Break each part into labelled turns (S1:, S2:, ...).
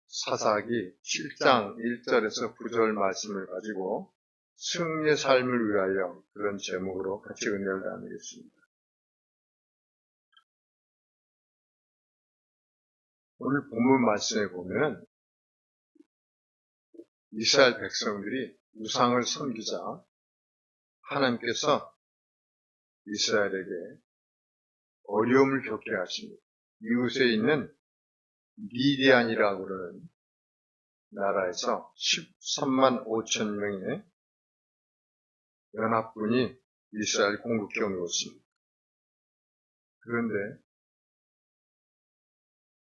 S1: 사사기 7장 1절에서 9절 말씀을 가지고 승리의 삶을 위하여 그런 제목으로 같이 은혜를 나누겠습니다. 오늘 본문 말씀에 보면 이스라엘 백성들이 우상을 섬기자 하나님께서 이스라엘에게 어려움을 겪게 하십니다. 이웃에 있는 미디안이라고 그러는 나라에서 13만 5천 명의 연합군이 이스라엘 공격해 온 것입니다. 그런데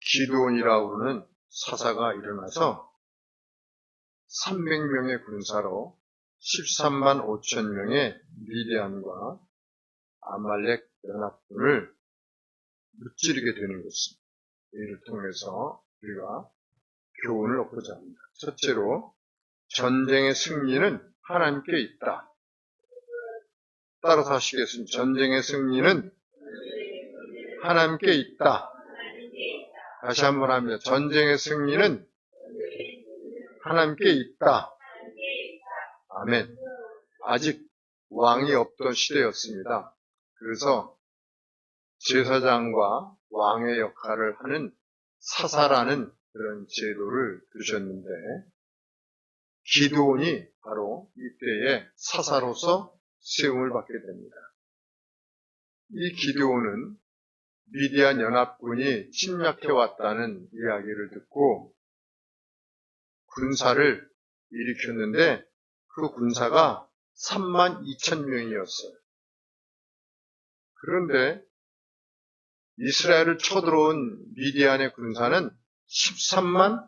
S1: 기드온이라고 그러는 사사가 일어나서 300명의 군사로 13만 5천 명의 미디안과 아말렉 연합군을 무찌르게 되는 것입니다. 이를 통해서 우리가 교훈을 얻고자 합니다. 첫째로, 전쟁의 승리는 하나님께 있다. 따라서 하시겠습니다. 전쟁의 승리는 하나님께 있다. 다시 한번 합니다. 전쟁의 승리는 하나님께 있다. 아멘. 아직 왕이 없던 시대였습니다. 그래서 제사장과 왕의 역할을 하는 사사라는 그런 제도를 두셨는데, 기드온이 바로 이때의 사사로서 세움을 받게 됩니다. 이 기드온은 미디안 연합군이 침략해왔다는 이야기를 듣고 군사를 일으켰는데 그 군사가 3만 2천 명이었어요. 그런데 이스라엘을 쳐들어온 미디안의 군사는 13만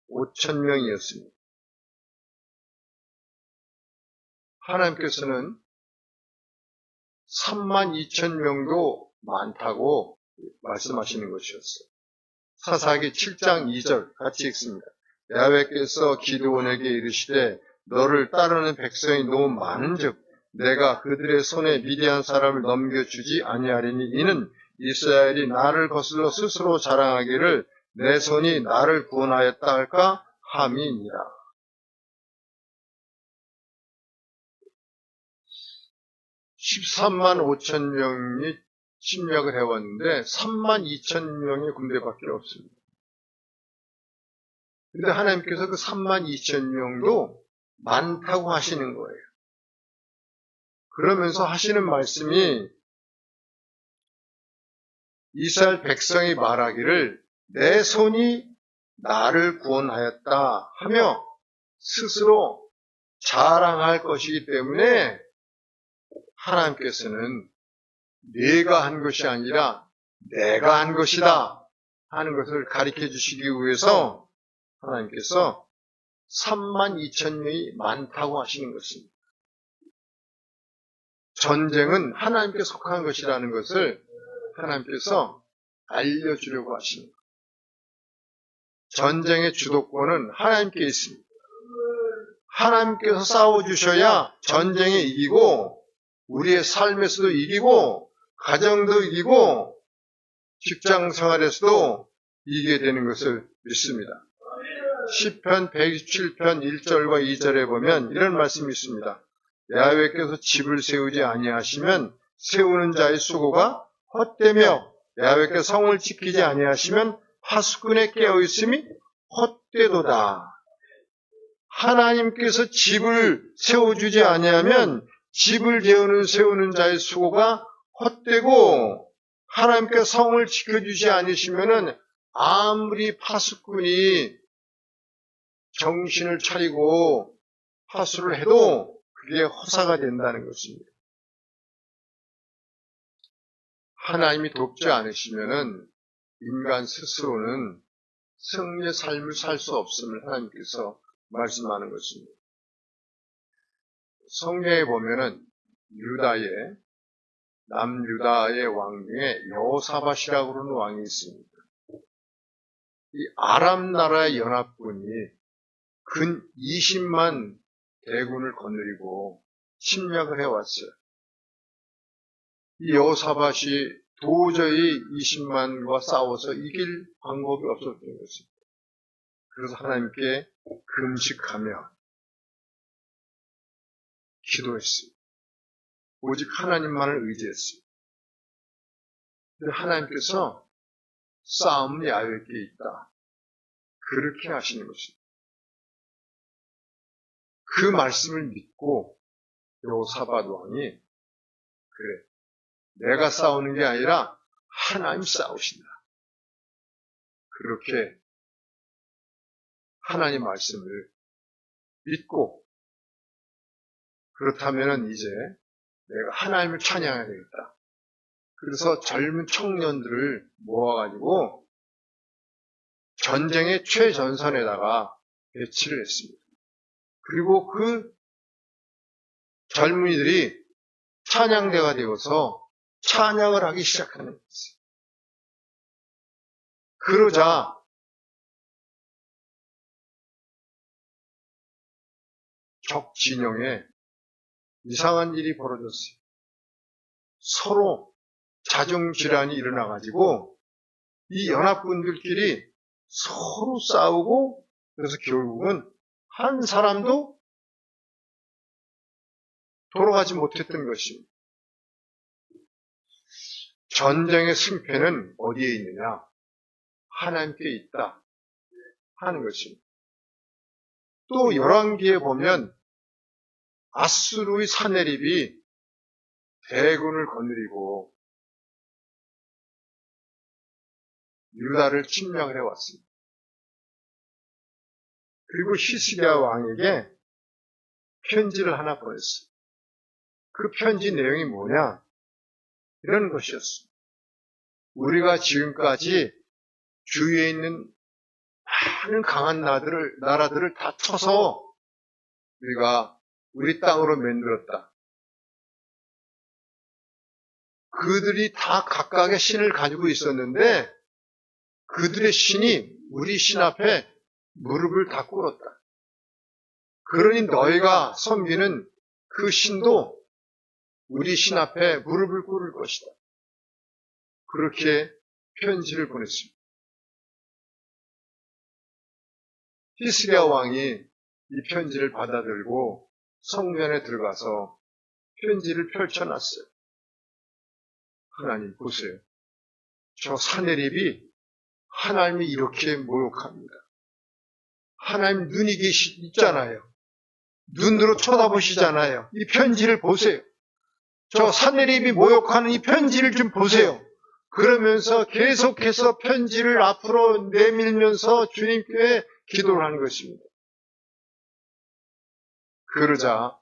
S1: 5천 명이었습니다. 하나님께서는 3만 2천 명도 많다고 말씀하시는 것이었어요. 사사기 7장 2절 같이 읽습니다. 야훼께서 기드온에게 이르시되 너를 따르는 백성이 너무 많은즉 내가 그들의 손에 미디안 사람을 넘겨주지 아니하리니 이는 이스라엘이 나를 거슬러 스스로 자랑하기를 내 손이 나를 구원하였다 할까 함이니라. (13만 5천 명이) 침략을 해왔는데 3만 2천 명의 군대밖에 없습니다. 그런데 하나님께서 그 3만 2천 명도 많다고 하시는 거예요. 그러면서 하시는 말씀이 이스라엘 백성이 말하기를 내 손이 나를 구원하였다 하며 스스로 자랑할 것이기 때문에 하나님께서는 네가 한 것이 아니라 내가 한 것이다 하는 것을 가르쳐 주시기 위해서 하나님께서 3만 2천 명이 많다고 하시는 것입니다. 전쟁은 하나님께 속한 것이라는 것을 하나님께서 알려주려고 하십니다. 전쟁의 주도권은 하나님께 있습니다. 하나님께서 싸워주셔야 전쟁에 이기고 우리의 삶에서도 이기고 가정도 이기고 직장 생활에서도 이기게 되는 것을 믿습니다. 시편 127편 1절과 2절에 보면 이런 말씀이 있습니다. 야훼께서 집을 세우지 아니하시면 세우는 자의 수고가 헛되며 야훼께서 성을 지키지 아니하시면 파수꾼에 깨어있음이 헛되도다. 하나님께서 집을 세워주지 아니하면 집을 세우는 자의 수고가 헛되고 하나님께서 성을 지켜주지 않으시면 아무리 파수꾼이 정신을 차리고 파수를 해도 그게 허사가 된다는 것입니다. 하나님이 돕지 않으시면 인간 스스로는 승리의 삶을 살 수 없음을 하나님께서 말씀하는 것입니다. 성경에 보면은 남유다의 왕 중에 여호사밧이라고 하는 왕이 있습니다. 이 아람 나라의 연합군이 근 20만 대군을 거느리고 침략을 해왔어요. 이 여호사밧이 도저히 20만과 싸워서 이길 방법이 없었던 것입니다. 그래서 하나님께 금식하며 기도했어요. 오직 하나님만을 의지했어요. 하나님께서 싸움은 야훼께 있다. 그렇게 하시는 것입니다. 그 말씀을 믿고 여호사밧 왕이 그래, 내가 싸우는 게 아니라 하나님 싸우신다. 그렇게 하나님 말씀을 믿고 그렇다면 이제 내가 하나님을 찬양해야 되겠다. 그래서 젊은 청년들을 모아가지고 전쟁의 최전선에다가 배치를 했습니다. 그리고 그 젊은이들이 찬양대가 되어서 찬양을 하기 시작하는 것이에요. 그러자 적 진영에 이상한 일이 벌어졌어요. 서로 자중질환이 일어나가지고 이 연합군들끼리 서로 싸우고 그래서 결국은 한 사람도 돌아가지 못했던 것입니다. 전쟁의 승패는 어디에 있느냐? 하나님께 있다 하는 것입니다. 또 열왕기에 보면 아수르의 사내립이 대군을 거느리고 유다를 침략을 해왔습니다. 그리고 히스기야 왕에게 편지를 하나 보냈어요. 그 편지 내용이 뭐냐? 이런 것이었습니다. 우리가 지금까지 주위에 있는 많은 강한 나라들을 다 쳐서 우리가 우리 땅으로 만들었다. 그들이 다 각각의 신을 가지고 있었는데 그들의 신이 우리 신 앞에 무릎을 다 꿇었다. 그러니 너희가 섬기는 그 신도 우리 신 앞에 무릎을 꿇을 것이다. 그렇게 편지를 보냈습니다. 히스기야 왕이 이 편지를 받아들고 성전에 들어가서 편지를 펼쳐놨어요. 하나님 보세요. 저 사내립이 하나님이 이렇게 모욕합니다. 하나님 눈이 있잖아요. 눈으로 쳐다보시잖아요. 이 편지를 보세요. 저 사내립이 모욕하는 이 편지를 좀 보세요. 그러면서 계속해서 편지를 앞으로 내밀면서 주님께 기도를 하는 것입니다. 그러자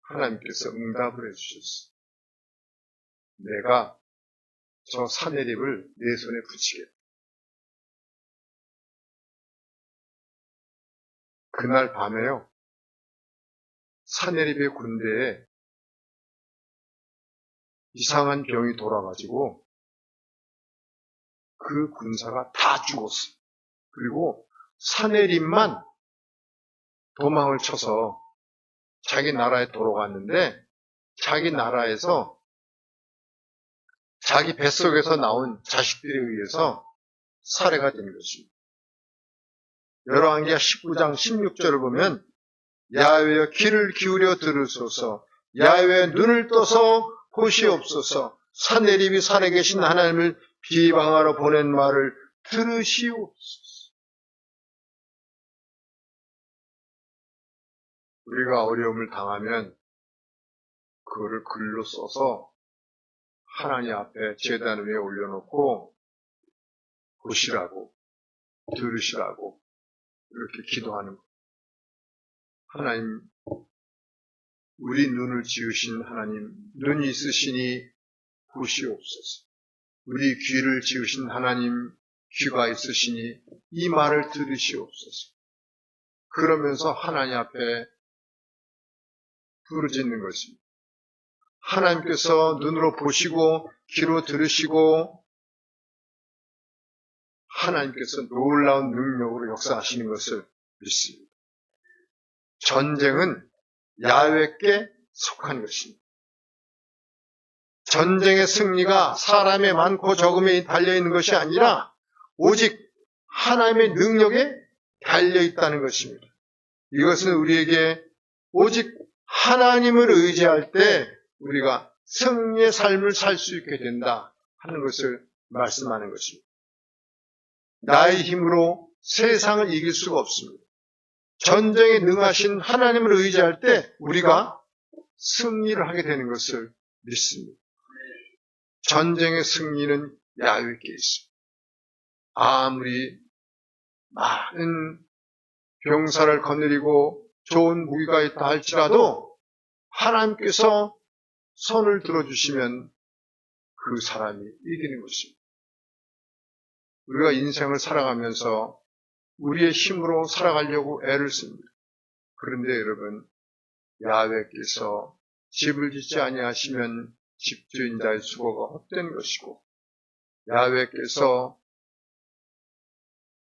S1: 하나님께서 응답을 해주셨어요. 내가 저 사내립을 내 손에 붙이겠다. 그날 밤에요. 사내립의 군대에 이상한 병이 돌아가지고 그 군사가 다 죽었어요. 그리고 사내립만 도망을 쳐서 자기 나라에 돌아갔는데 자기 나라에서 자기 뱃속에서 나온 자식들에 의해서 살해가 된 것입니다. 열왕기하 19장 16절을 보면 야훼여 귀를 기울여 들으소서 야훼 눈을 떠서 보시옵소서 사내립이 살아계신 하나님을 비방하러 보낸 말을 들으시옵소서. 우리가 어려움을 당하면 그거를 글로 써서 하나님 앞에 제단 위에 올려놓고 보시라고 들으시라고 이렇게 기도하는 것. 하나님, 우리 눈을 지으신 하나님, 눈이 있으시니 보시옵소서. 우리 귀를 지으신 하나님, 귀가 있으시니 이 말을 들으시옵소서. 그러면서 하나님 앞에 부르짖는 것입니다. 하나님께서 눈으로 보시고 귀로 들으시고 하나님께서 놀라운 능력으로 역사하시는 것을 믿습니다. 전쟁은 야훼께 속한 것입니다. 전쟁의 승리가 사람의 많고 적음에 달려있는 것이 아니라 오직 하나님의 능력에 달려 있다는 것입니다. 이것은 우리에게 오직 하나님을 의지할 때 우리가 승리의 삶을 살 수 있게 된다 하는 것을 말씀하는 것입니다. 나의 힘으로 세상을 이길 수가 없습니다. 전쟁에 능하신 하나님을 의지할 때 우리가 승리를 하게 되는 것을 믿습니다. 전쟁의 승리는 야훼께 있습니다. 아무리 많은 병사를 거느리고 좋은 무기가 있다 할지라도 하나님께서 손을 들어주시면 그 사람이 이기는 것입니다. 우리가 인생을 살아가면서 우리의 힘으로 살아가려고 애를 씁니다. 그런데 여러분, 야훼께서 집을 짓지 아니하시면 집주인자의 수고가 헛된 것이고, 야훼께서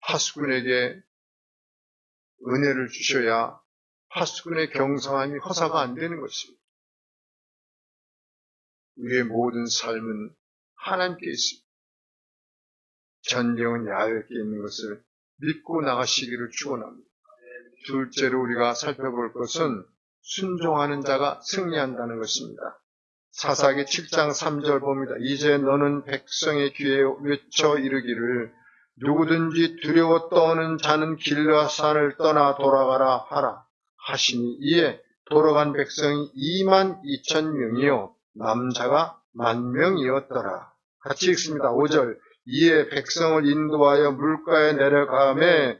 S1: 파수꾼에게 은혜를 주셔야 파수꾼의 경성함이 허사가 안 되는 것입니다. 우리의 모든 삶은 하나님께 있습니다. 전쟁은 야훼께 있는 것을 믿고 나가시기를 축원합니다. 둘째로 우리가 살펴볼 것은 순종하는 자가 승리한다는 것입니다. 사사기 7장 3절 봅니다. 이제 너는 백성의 귀에 외쳐 이르기를 누구든지 두려워 떠오는 자는 길르앗산을 떠나 돌아가라 하라 하시니 이에 돌아간 백성이 22,000명이요 남자가 10,000명이었더라. 같이 읽습니다. 5절 이에 백성을 인도하여 물가에 내려가매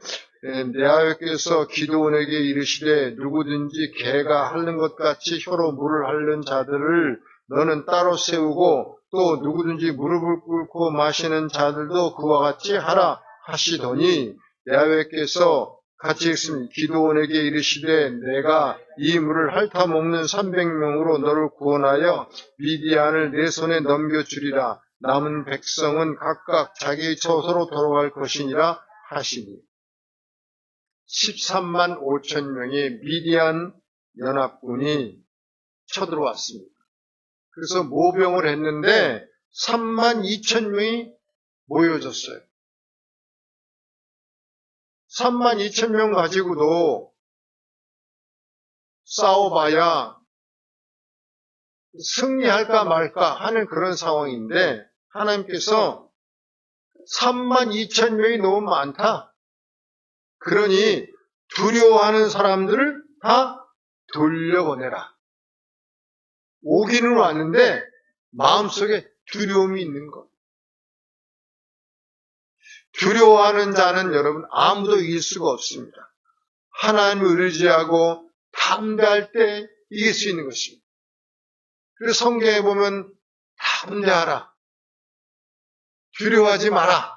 S1: 야훼께서 기드온에게 이르시되 누구든지 개가 핥는 것 같이 혀로 물을 핥는 자들을 너는 따로 세우고 또 누구든지 무릎을 꿇고 마시는 자들도 그와 같이 하라 하시더니 야훼께서 같이 읽습니다. 기드온에게 이르시되 내가 이 물을 핥아 먹는 300명으로 너를 구원하여 미디안을 내 손에 넘겨주리라. 남은 백성은 각각 자기의 처소로 돌아갈 것이니라 하시니 13만 5천 명의 미디안 연합군이 쳐들어왔습니다. 그래서 모병을 했는데 3만 2천 명이 모여졌어요. 3만 2천 명 가지고도 싸워봐야 승리할까 말까 하는 그런 상황인데 하나님께서 3만 2천 명이 너무 많다. 그러니 두려워하는 사람들을 다 돌려보내라. 오기는 왔는데 마음속에 두려움이 있는 것. 두려워하는 자는 여러분 아무도 이길 수가 없습니다. 하나님을 의지하고 담대할 때 이길 수 있는 것입니다. 그래서 성경에 보면 담대하라. 두려워하지 마라.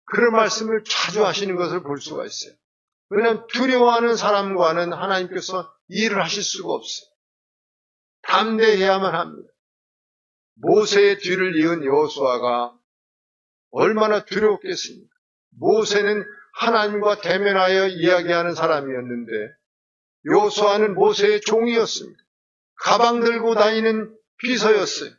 S1: 그런 말씀을 자주 하시는 것을 볼 수가 있어요. 왜냐하면 두려워하는 사람과는 하나님께서 일을 하실 수가 없어요. 담대해야만 합니다. 모세의 뒤를 이은 여호수아가 얼마나 두려웠겠습니까? 모세는 하나님과 대면하여 이야기하는 사람이었는데 여호수아는 모세의 종이었습니다. 가방 들고 다니는 비서였어요.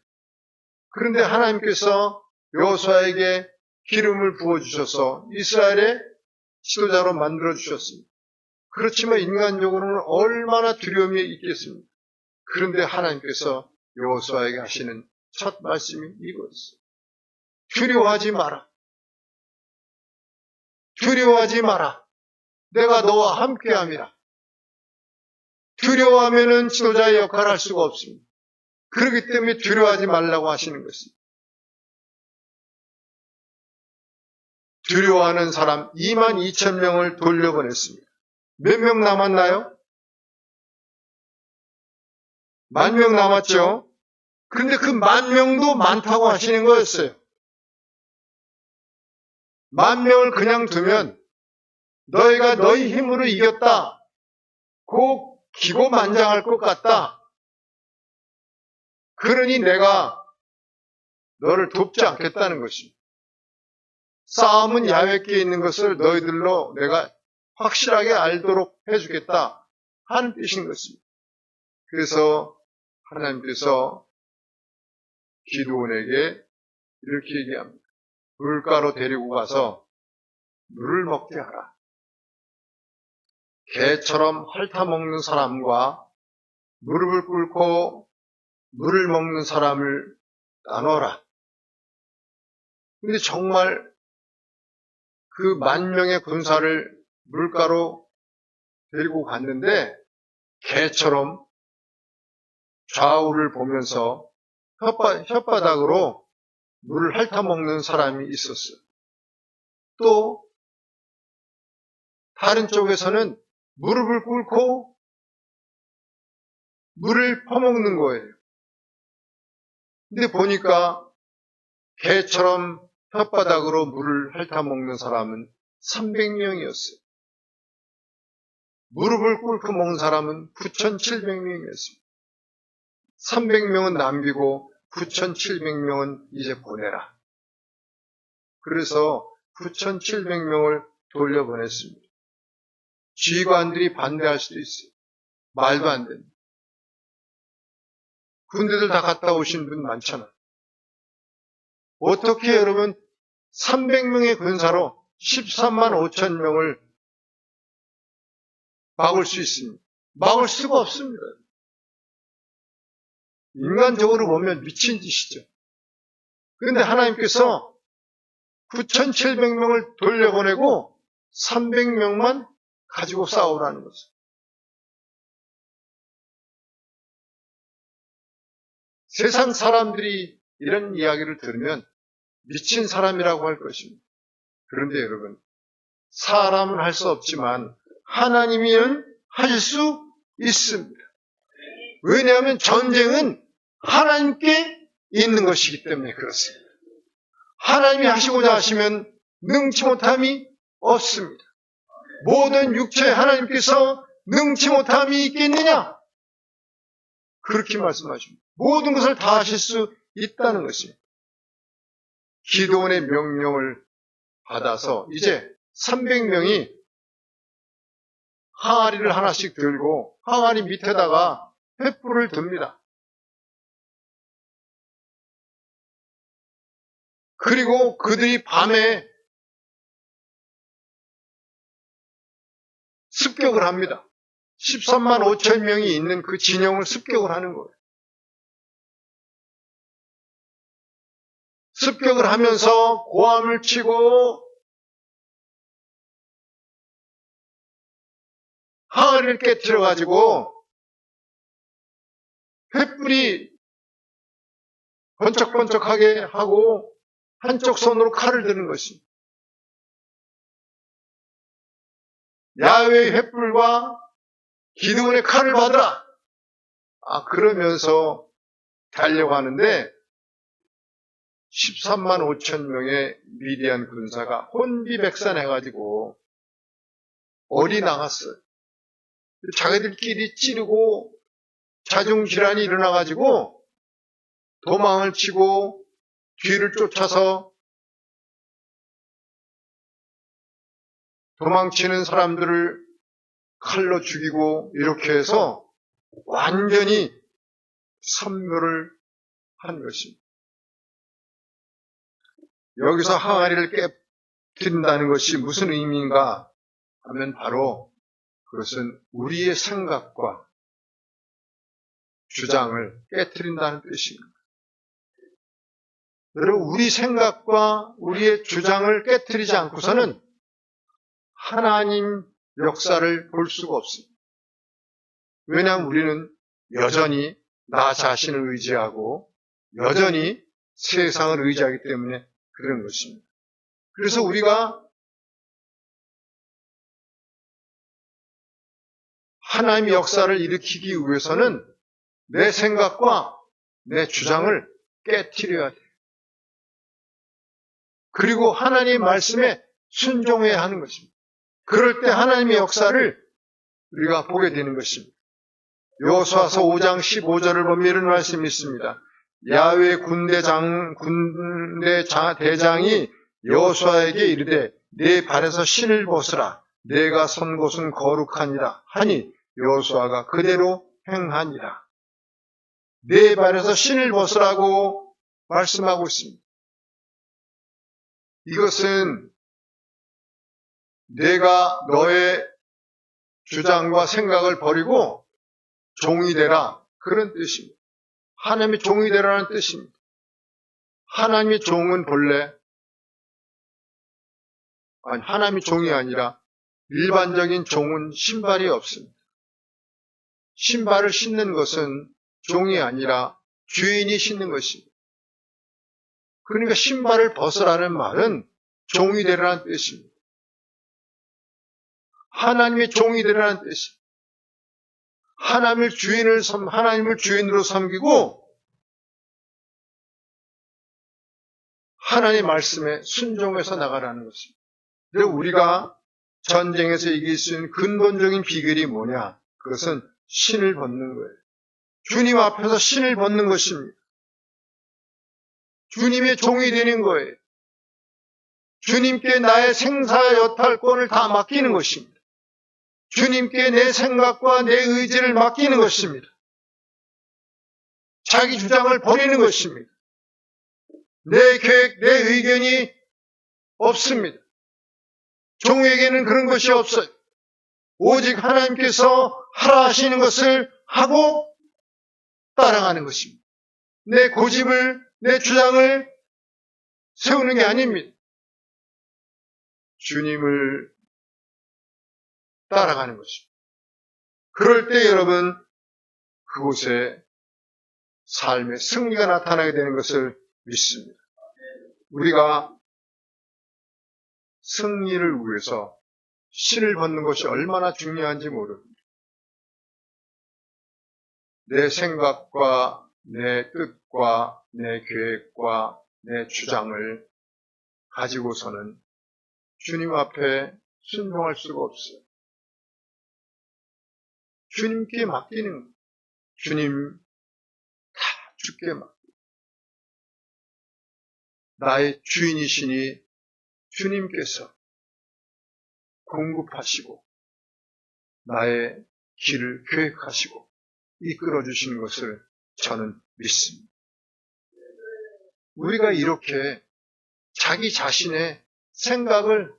S1: 그런데 하나님께서 여호수아에게 기름을 부어주셔서 이스라엘의 지도자로 만들어주셨습니다. 그렇지만 인간적으로는 얼마나 두려움이 있겠습니까? 그런데 하나님께서 여호수아에게 하시는 첫 말씀이 이거였어요. 두려워하지 마라. 두려워하지 마라. 내가 너와 함께함이라. 두려워하면은 지도자의 역할을 할 수가 없습니다. 그렇기 때문에 두려워하지 말라고 하시는 것입니다. 두려워하는 사람 22,000명을 돌려보냈습니다. 몇 명 남았나요? 10,000명 남았죠? 그런데 그 10,000명도 많다고 하시는 거였어요. 10,000명을 그냥 두면 너희가 너희 힘으로 이겼다. 고 기고만장할 것 같다. 그러니 내가 너를 돕지 않겠다는 것입니다. 싸움은 야훼께 있는 것을 너희들로 내가 확실하게 알도록 해주겠다 하는 뜻인 것입니다. 그래서 하나님께서 기드온에게 이렇게 얘기합니다. 물가로 데리고 가서 물을 먹게 하라. 개처럼 핥아먹는 사람과 무릎을 꿇고 물을 먹는 사람을 나눠라. 근데 정말 그 10,000명의 군사를 물가로 데리고 갔는데 개처럼 좌우를 보면서 혓바닥으로 물을 핥아먹는 사람이 있었어요. 또 다른 쪽에서는 무릎을 꿇고 물을 퍼먹는 거예요. 근데 보니까 개처럼 혓바닥으로 물을 핥아먹는 사람은 300명이었어요. 무릎을 꿇고 먹는 사람은 9,700명이었습니다. 300명은 남기고 9,700명은 이제 보내라. 그래서 9,700명을 돌려보냈습니다. 지휘관들이 반대할 수도 있어요. 말도 안 됩니다. 군대들 다 갔다 오신 분 많잖아. 어떻게 여러분 300명의 군사로 13만 5천 명을 막을 수 있습니다. 막을 수가 없습니다. 인간적으로 보면 미친 짓이죠. 그런데 하나님께서 9,700명을 돌려보내고 300명만 가지고 싸우라는 거죠. 세상 사람들이 이런 이야기를 들으면 미친 사람이라고 할 것입니다. 그런데 여러분, 사람은 할 수 없지만 하나님이면 할 수 있습니다. 왜냐하면 전쟁은 하나님께 있는 것이기 때문에 그렇습니다. 하나님이 하시고자 하시면 능치 못함이 없습니다. 모든 육체에 하나님께서 능치 못함이 있겠느냐? 그렇게 말씀하십니다. 모든 것을 다 하실 수 있다는 것입니다. 기도원의 명령을 받아서 이제 300명이 항아리를 하나씩 들고 항아리 밑에다가 횃불을 듭니다. 그리고 그들이 밤에 습격을 합니다. 13만 5천 명이 있는 그 진영을 습격을 하는 거예요. 습격을 하면서 고함을 치고 항아리를 깨트려가지고 횃불이 번쩍번쩍하게 하고 한쪽 손으로 칼을 드는 것입니다. 야훼의 횃불과 기드온의 칼을 받으라. 그러면서 달려가는데 13만 5천 명의 미디안 군사가 혼비백산해가지고 어리 나갔어요. 자기들끼리 찌르고 자중질환이 일어나가지고 도망을 치고 뒤를 쫓아서 도망치는 사람들을 칼로 죽이고 이렇게 해서 완전히 섬멸을 한 것입니다. 여기서 항아리를 깨뜨린다는 것이 무슨 의미인가 하면 바로 그것은 우리의 생각과 주장을 깨뜨린다는 뜻입니다. 여러분, 우리 생각과 우리의 주장을 깨뜨리지 않고서는 하나님 역사를 볼 수가 없습니다. 왜냐하면 우리는 여전히 나 자신을 의지하고 여전히 세상을 의지하기 때문에 그런 것입니다. 그래서 우리가 하나님의 역사를 일으키기 위해서는 내 생각과 내 주장을 깨트려야 돼요. 그리고 하나님의 말씀에 순종해야 하는 것입니다. 그럴 때 하나님의 역사를 우리가 보게 되는 것입니다. 여호수아서 5장 15절을 보면 이런 말씀이 있습니다. 야훼 군대 대장이 여호수아에게 이르되 네 발에서 신을 벗으라. 내가 선 곳은 거룩하니라 하니 여호수아가 그대로 행하니라. 네 발에서 신을 벗으라고 말씀하고 있습니다. 이것은 내가 너의 주장과 생각을 버리고 종이 되라. 그런 뜻입니다. 하나님의 종이 되라는 뜻입니다. 하나님의 종은 본래 하나님의 종이 아니라 일반적인 종은 신발이 없습니다. 신발을 신는 것은 종이 아니라 주인이 신는 것입니다. 그러니까 신발을 벗으라는 말은 종이 되라는 뜻입니다. 하나님의 종이 되라는 뜻입니다. 하나님을 주인으로 섬기고 하나님의 말씀에 순종해서 나가라는 것입니다. 그리고 우리가 전쟁에서 이길 수 있는 근본적인 비결이 뭐냐? 그것은 신을 벗는 거예요. 주님 앞에서 신을 벗는 것입니다. 주님의 종이 되는 거예요. 주님께 나의 생사여탈권을 다 맡기는 것입니다. 주님께 내 생각과 내 의지를 맡기는 것입니다. 자기 주장을 버리는 것입니다. 내 계획, 내 의견이 없습니다. 종에게는 그런 것이 없어요. 오직 하나님께서 하라 하시는 것을 하고 따라가는 것입니다. 내 고집을, 내 주장을 세우는 게 아닙니다. 주님을 따라가는 것입니다. 그럴 때 여러분, 그곳에 삶의 승리가 나타나게 되는 것을 믿습니다. 우리가 승리를 위해서 신을 벗는 것이 얼마나 중요한지 모릅니다. 내 생각과 내 뜻과 내 계획과 내 주장을 가지고서는 주님 앞에 순종할 수가 없어요. 주님께 맡기는 거예요. 주님 다 주께 맡기고 나의 주인이시니 주님께서 공급하시고 나의 길을 계획하시고 이끌어 주시는 것을 저는 믿습니다. 우리가 이렇게 자기 자신의 생각을,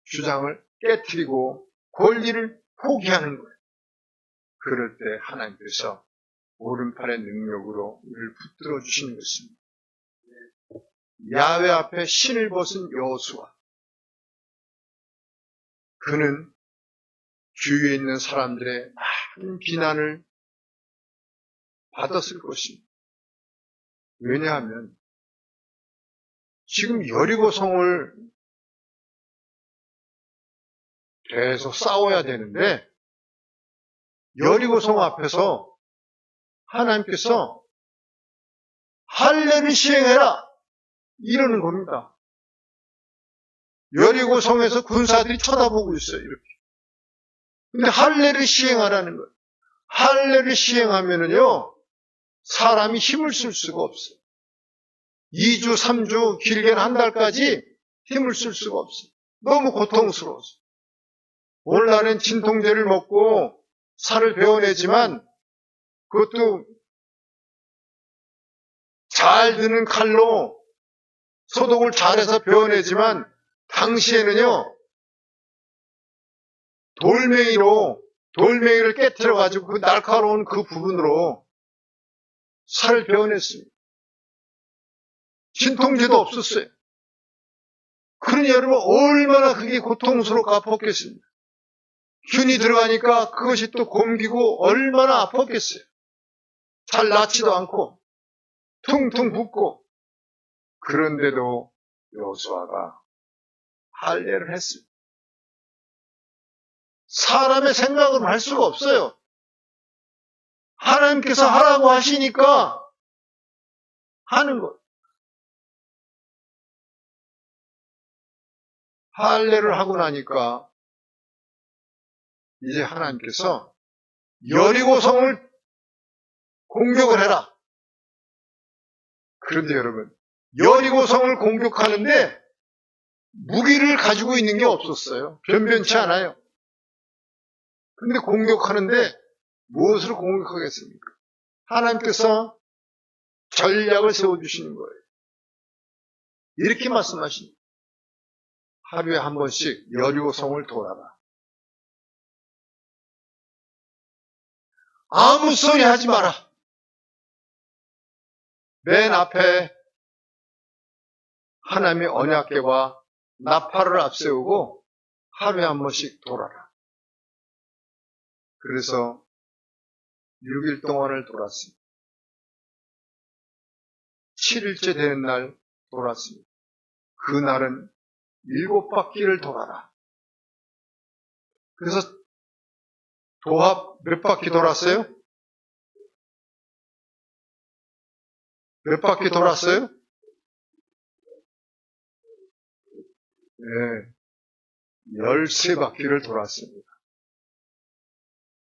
S1: 주장을 깨트리고 권리를 포기하는 거예요. 그럴 때 하나님께서 오른팔의 능력으로 우리를 붙들어 주시는 것입니다. 야훼 앞에 신을 벗은 여호수아, 그는 주위에 있는 사람들의 많은 비난을 받았을 것입니다. 왜냐하면 지금 여리고성을 계속 싸워야 되는데 여리고성 앞에서 하나님께서 할례를 시행해라 이러는 겁니다. 여리고성에서 군사들이 쳐다보고 있어요. 이렇게. 근데 할례를 시행하라는 거예요. 할례를 시행하면은요 사람이 힘을 쓸 수가 없어요. 2주, 3주, 길게는 한 달까지 힘을 쓸 수가 없어요. 너무 고통스러워서. 오늘날은 진통제를 먹고 살을 베어내지만 그것도 잘 드는 칼로 소독을 잘해서 베어내지만 당시에는요 돌멩이를 깨트려가지고 그 날카로운 그 부분으로 살을 베어냈습니다. 진통제도 없었어요. 그러니 여러분 얼마나 그게 고통스럽고 아팠겠습니까? 균이 들어가니까 그것이 또 곰기고 얼마나 아팠겠어요. 잘 낫지도 않고 퉁퉁 붓고. 그런데도 여호수아가 할례를 했습니다. 사람의 생각으로 할 수가 없어요. 하나님께서 하라고 하시니까 하는 것. 할례를 하고 나니까 이제 하나님께서 여리고성을 공격을 해라. 그런데 여러분, 여리고성을 공격하는데 무기를 가지고 있는 게 없었어요. 변변치 않아요. 근데 공격하는데 무엇으로 공격하겠습니까? 하나님께서 전략을 세워주시는 거예요. 이렇게 말씀하십니다. 하루에 한 번씩 여리고성을 돌아라. 아무 소리 하지 마라. 맨 앞에 하나님의 언약궤와 나팔을 앞세우고 하루에 한 번씩 돌아라. 그래서 6일 동안을 돌았습니다. 7일째 되는 날 돌았습니다. 그날은 7바퀴를 돌아라. 그래서 도합 몇 바퀴 돌았어요? 몇 바퀴 돌았어요? 네, 13바퀴를 돌았습니다.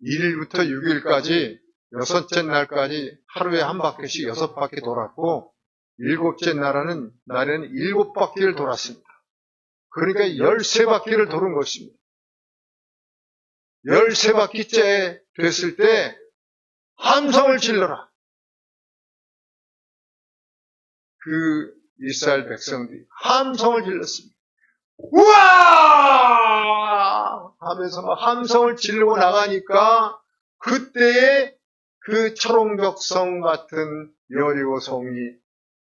S1: 1일부터 6일까지 6째 날까지 하루에 한 바퀴씩 6바퀴 돌았고 7째 날에는 7바퀴를 돌았습니다. 그러니까 13바퀴를 도는 것입니다. 13바퀴째 됐을 때 함성을 질러라. 그 이스라엘 백성들이 함성을 질렀습니다. 우와! 하면서 막 함성을 지르고 나가니까 그때에 그 철옹벽성 같은 여리고성이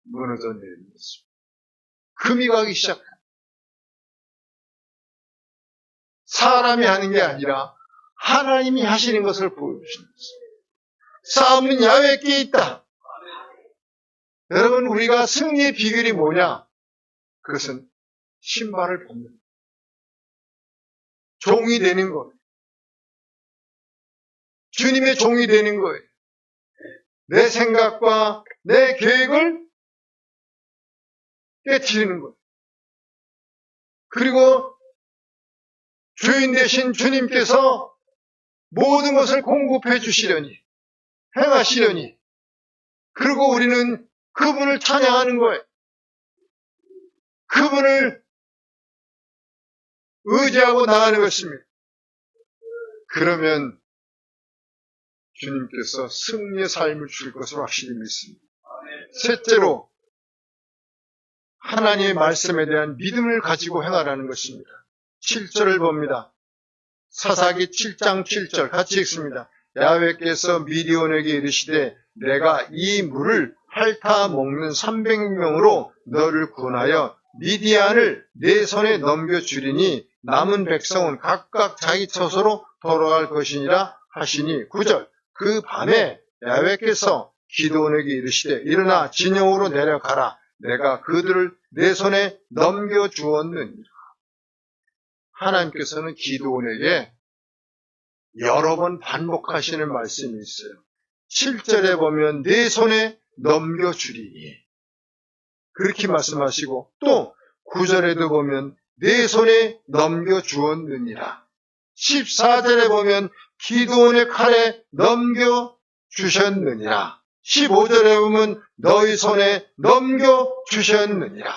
S1: 무너져 내리는 것입니다. 금이 가기 시작합니다. 사람이 하는 게 아니라 하나님이 하시는 것을 보여주시는 것입니다. 싸움은 야훼께 있다. 여러분, 우리가 승리의 비결이 뭐냐? 그것은 신발을 벗는 종이 되는 거예요. 주님의 종이 되는 거예요. 내 생각과 내 계획을 깨트리는 거예요. 그리고 주인 되신 주님께서 모든 것을 공급해 주시려니, 행하시려니, 그리고 우리는 그분을 찬양하는 거예요. 그분을 의지하고 나가는 것입니다. 그러면 주님께서 승리의 삶을 주실 것을 확실히 믿습니다. 셋째로, 하나님의 말씀에 대한 믿음을 가지고 행하라는 것입니다. 7절을 봅니다. 사사기 7장 7절 같이 읽습니다. 야훼께서 미디온에게 이르시되 내가 이 물을 핥아 먹는 300명으로 너를 구원하여 미디안을 내 손에 넘겨주리니 남은 백성은 각각 자기 처소로 돌아갈 것이니라 하시니 9절 그 밤에 야훼께서 기드온에게 이르시되 일어나 진영으로 내려가라. 내가 그들을 내 손에 넘겨주었느니라. 하나님께서는 기드온에게 여러 번 반복하시는 말씀이 있어요. 7절에 보면 내 손에 넘겨주리니 그렇게 말씀하시고 또 9절에도 보면 내 손에 넘겨주었느니라. 14절에 보면 기드온의 칼에 넘겨주셨느니라. 15절에 보면 너희 손에 넘겨주셨느니라.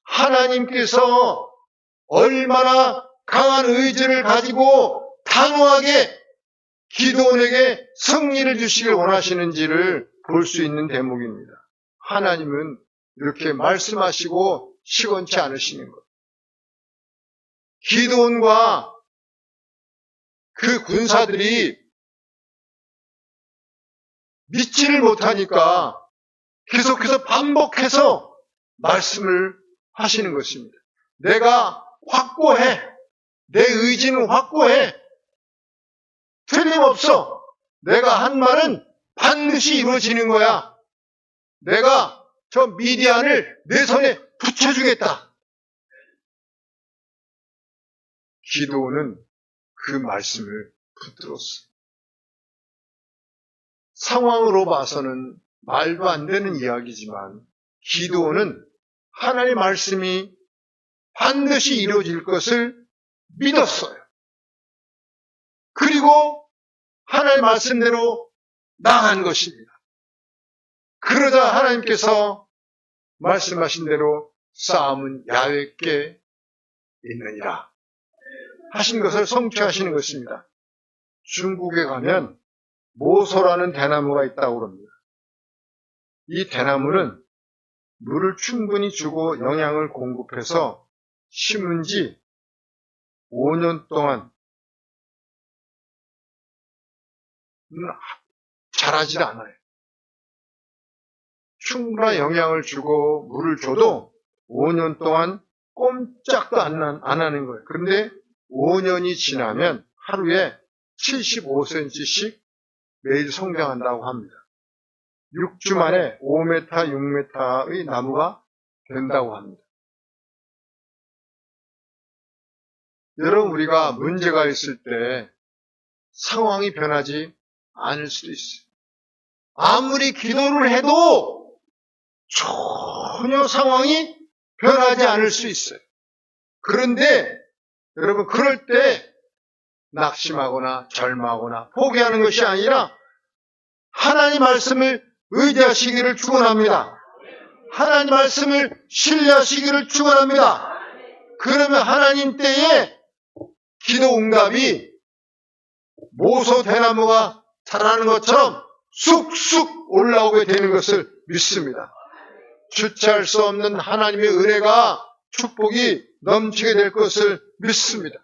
S1: 하나님께서 얼마나 강한 의지를 가지고 단호하게 기드온에게 승리를 주시길 원하시는지를 볼 수 있는 대목입니다. 하나님은 이렇게 말씀하시고 시건치 않으시는 것. 기드온과 그 군사들이 믿지를 못하니까 계속해서 반복해서 말씀을 하시는 것입니다. 내가 확고해. 내 의지는 확고해. 틀림없어. 내가 한 말은 반드시 이루어지는 거야. 내가 저 미디안을 내 손에 붙여주겠다. 기드온은 그 말씀을 붙들었어. 상황으로 봐서는 말도 안 되는 이야기지만 기드온은 하나님의 말씀이 반드시 이루어질 것을 믿었어요. 그리고 하나님의 말씀대로 나간 것입니다. 그러자 하나님께서 말씀하신 대로 싸움은 야훼께 있느니라 하신 것을 성취하시는 것입니다. 중국에 가면 모소라는 대나무가 있다고 합니다. 이 대나무는 물을 충분히 주고 영양을 공급해서 심은 지 5년 동안 자라질 않아요. 충분한 영양을 주고 물을 줘도 5년 동안 꼼짝도 안 하는 거예요. 그런데 5년이 지나면 하루에 75cm씩 매일 성장한다고 합니다. 6주 만에 5m, 6m의 나무가 된다고 합니다. 여러분, 우리가 문제가 있을 때 상황이 변하지 않을 수도 있어요. 아무리 기도를 해도 전혀 상황이 변하지 않을 수 있어요. 그런데 여러분, 그럴 때 낙심하거나 절망하거나 포기하는 것이 아니라 하나님 말씀을 의지하시기를 축원합니다. 하나님 말씀을 신뢰하시기를 축원합니다. 그러면 하나님 때에 기도 응답이 모소 대나무가 자라는 것처럼 쑥쑥 올라오게 되는 것을 믿습니다. 주체할 수 없는 하나님의 은혜가 축복이 넘치게 될 것을 믿습니다.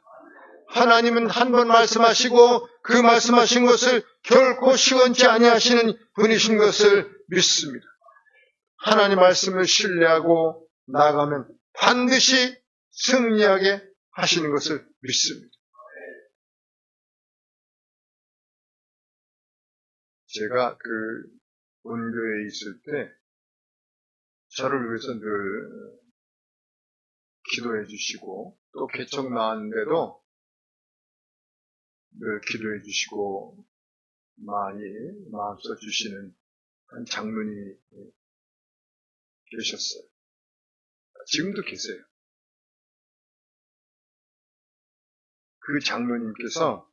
S1: 하나님은 한 번 말씀하시고 그 말씀하신 것을 결코 시원치 아니하시는 분이신 것을 믿습니다. 하나님 말씀을 신뢰하고 나아가면 반드시 승리하게 하시는 것을 믿습니다. 제가 본교회에 있을 때 저를 위해서 늘 기도해 주시고 또 개척 나왔는데도 늘 기도해 주시고 많이 마음 써 주시는 한 장로님이 계셨어요. 지금도 계세요. 그 장로님께서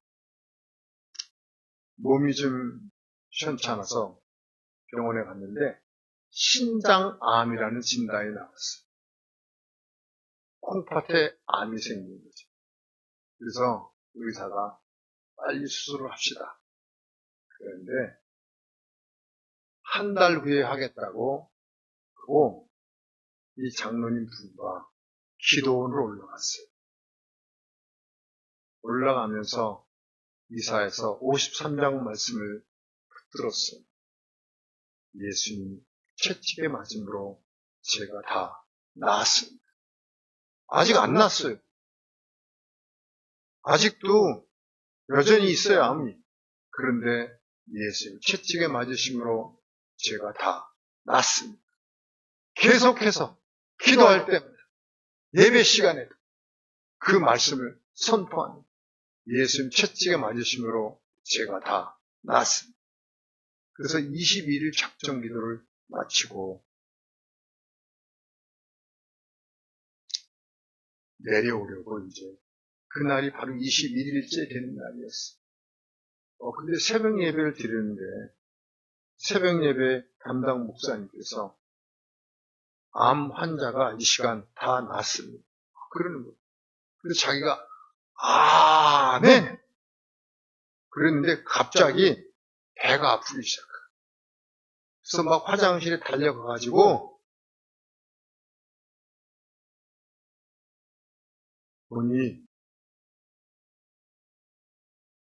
S1: 몸이 좀 시원찮아서 병원에 갔는데 신장암이라는 진단이 나왔어요. 콩팥에 암이 생긴 거죠. 그래서 의사가 빨리 수술을 합시다. 그런데 한 달 후에 하겠다고 그러고 이 장로님 분과 기도원으로 올라갔어요. 올라가면서 이사에서 53장 말씀을 들었어요. 예수님 채찍에 맞음으로 제가 다 나았습니다. 아직 안 났어요. 아직도 여전히 있어요, 암이. 그런데 예수님 채찍에 맞으심으로 제가 다 났습니다. 계속해서 기도할 때마다 예배 시간에도 그 말씀을 선포합니다. 예수님 채찍에 맞으심으로 제가 다 났습니다. 그래서 21일 작정 기도를 마치고 내려오려고 이제 그날이 바로 21일째 되는 날이었어요. 근데 새벽 예배를 드리는데 새벽 예배 담당 목사님께서 암 환자가 이 시간 다 낫습니다. 그러는 거예요. 그래서 자기가 아멘! 그랬는데 갑자기 배가 아프기 시작해요. 그래서 막 화장실에 달려가가지고 보니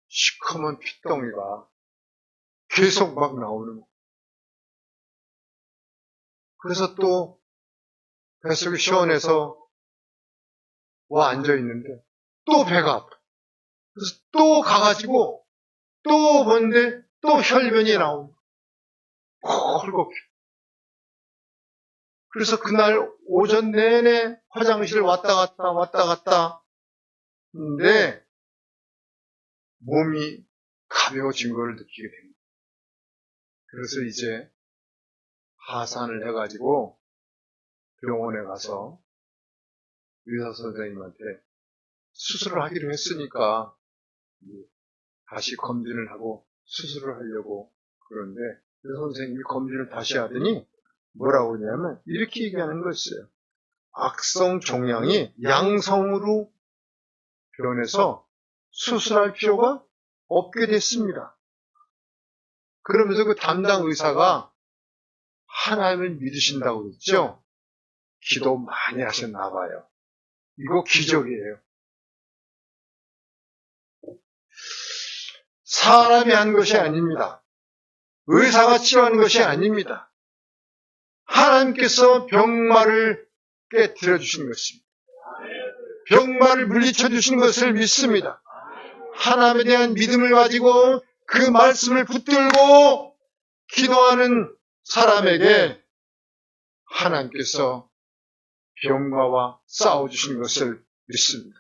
S1: 시커먼 핏덩이가 계속 막 나오는 거예요. 그래서 또 뱃속이 시원해서 와 앉아있는데 또 배가 아파. 그래서 또 가가지고 또 보는데 또 혈변이 나오고 헐겁게. 그래서 그날 오전 내내 화장실 왔다 갔다 근데 몸이 가벼워진 걸 느끼게 됩니다. 그래서 이제 하산을 해가지고 병원에 가서 의사 선생님한테 수술을 하기로 했으니까 다시 검진을 하고 수술을 하려고 그러는데 의사 선생님이 검진을 다시 하더니 뭐라고 하냐면 이렇게 얘기하는 거였어요. 악성 종양이 양성으로 변해서 수술할 필요가 없게 됐습니다. 그러면서 그 담당 의사가 하나님을 믿으신다고 했죠. 기도 많이 하셨나 봐요. 이거 기적이에요. 사람이 한 것이 아닙니다. 의사가 치료한 것이 아닙니다. 하나님께서 병마를 깨뜨려 주신 것입니다. 병마를 물리쳐 주신 것을 믿습니다. 하나님에 대한 믿음을 가지고 그 말씀을 붙들고 기도하는 사람에게 하나님께서 병마와 싸워주신 것을 믿습니다.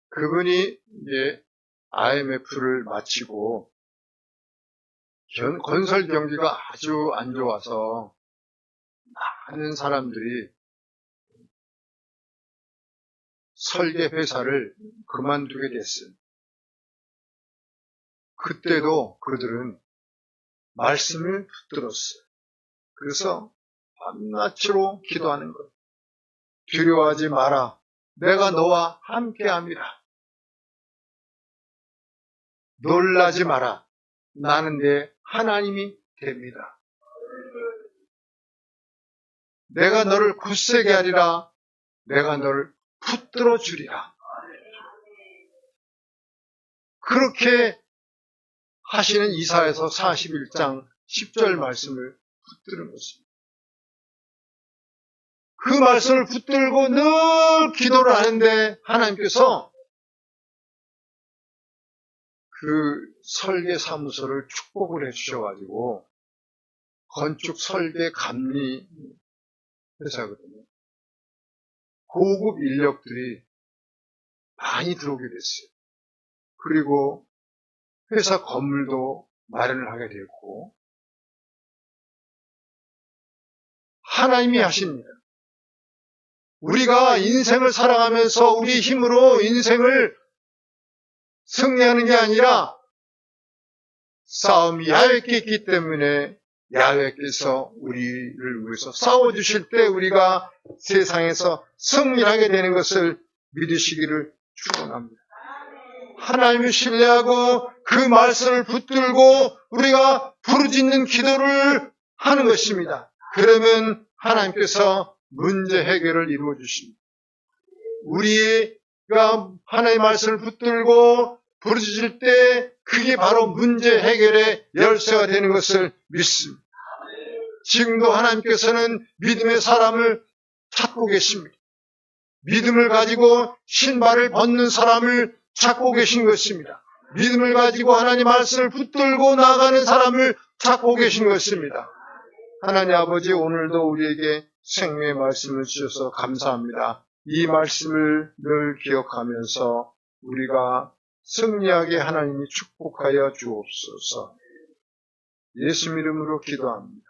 S1: 그분이 이제 IMF를 마치고 건설 경기가 아주 안 좋아서 많은 사람들이 설계 회사를 그만두게 됐어요. 그때도 그들은 말씀을 붙들었어요. 그래서 밤낮으로 기도하는 거예요. 두려워하지 마라. 내가 너와 함께함이라. 놀라지 마라. 나는 내 하나님이 됩니다. 내가 너를 굳세게 하리라. 내가 너를 붙들어 주리라. 그렇게 하시는 이사야서 41장 10절 말씀을 붙드는 것입니다. 그 말씀을 붙들고 늘 기도를 하는데 하나님께서 그 설계 사무소를 축복을 해주셔가지고 건축 설계 감리 회사거든요. 고급 인력들이 많이 들어오게 됐어요. 그리고 회사 건물도 마련을 하게 되었고 하나님이 하십니다. 우리가 인생을 살아가면서 우리 힘으로 인생을 승리하는 게 아니라 싸움이 야훼께 있기 때문에 야훼께서 우리를 위해서 싸워주실 때 우리가 세상에서 승리하게 되는 것을 믿으시기를 축원합니다. 하나님을 신뢰하고 그 말씀을 붙들고 우리가 부르짖는 기도를 하는 것입니다. 그러면 하나님께서 문제 해결을 이루어 주십니다. 우리가 하나님의 말씀을 붙들고 부르짖을 때 그게 바로 문제 해결의 열쇠가 되는 것을 믿습니다. 지금도 하나님께서는 믿음의 사람을 찾고 계십니다. 믿음을 가지고 신발을 벗는 사람을 찾고 계신 것입니다. 믿음을 가지고 하나님 말씀을 붙들고 나가는 사람을 찾고 계신 것입니다. 하나님 아버지, 오늘도 우리에게 생명의 말씀을 주셔서 감사합니다. 이 말씀을 늘 기억하면서 우리가 승리하게 하나님이 축복하여 주옵소서. 예수 이름으로 기도합니다.